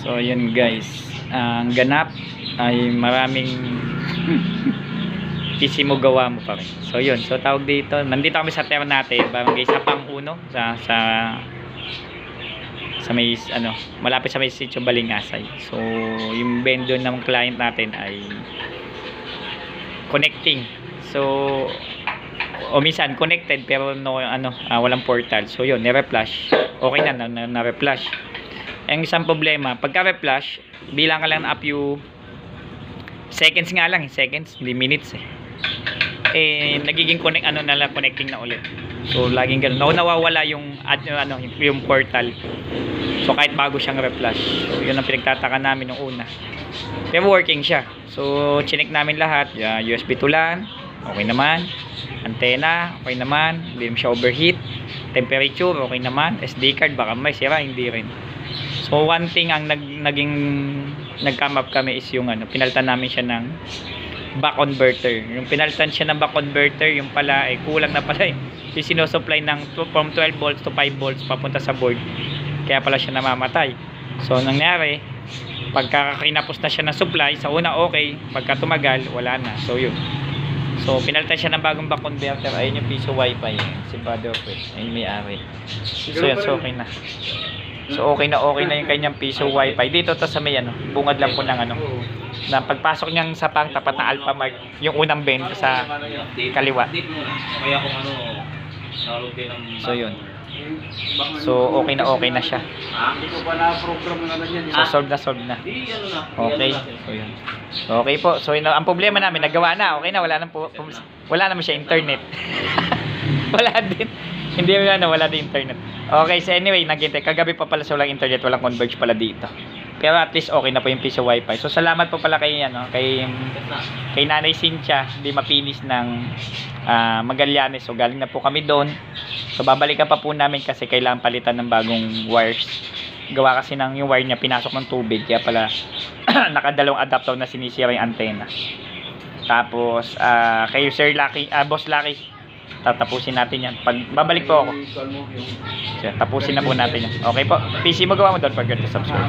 So yun guys, ang ganap ay maraming PC mo gawa mo pa rin. So yun, so tawag dito, nandito kami sa Ternate, barangay Sapang Uno, sa may ano, malapit sa may sitio Balingasay. So yung vendor ng client natin ay connecting. So o minsan connected pero no ano, walang portal. So yun, nire-flash. Okay na re-flash. Ang isang problema, pagka re-flash, bilang ka lang up yung seconds nga lang, seconds, hindi minutes nagiging connecting na ulit. So laging ganoon. Nawawala yung yung portal. So kahit bago siyang re-flash. So yun ang pinagtataka namin nung una. Pero working siya. So chinek namin lahat, USB to LAN, okay naman. Antena, okay naman. Hindi naman siya overheat. Temperature, okay naman. SD card, baka may sira, hindi rin. So one thing ang nag-come up kami is yung pinalitan namin siya ng back converter. Yung pinalitan siya ng back converter, yung pala kulang na pala yung sinusupply from 12 volts to 5 volts papunta sa board. Kaya pala siya namamatay. So nangyari, pagka kinapos na siya ng supply, sa una okay, pagka tumagal, wala na. So yun. So pinalitan siya ng bagong back converter. Ayun yung piso wifi, si Brother Fred. Ayun may-ari. So yan, so okay na. So okay na yung kanyang piso wifi. Dito to sa may bungad lang po ng na pagpasok niyang sa tapat na Alphamart, yung unang bend sa kaliwa. So yun. So okay na siya. So solve na. Okay. So yun. Okay po. So yun, ang problema namin, nagawa na. Okay na, wala naman siya internet. Wala din. Hindi wala din internet. Okay, so anyway, naghintay. Kagabi pa pala sa walang internet, walang converge pala dito. Pero at least okay na po yung piso wifi. So salamat po pala kay Nanay Cynthia, di mapinis ng Magallanes. So galing na po kami doon. So babalikan pa po namin kasi kailangan palitan ng bagong wires. Gawa kasi yung wire niya pinasok ng tubig, kaya pala nakadalawang adapter na sinisira yung antena. Tapos kay Sir Lucky, Boss Lucky, tatapusin natin yan. Pag babalik po ako, so, tapusin na po natin yan. Okay po, PC mo gawa mo, don't forget to subscribe.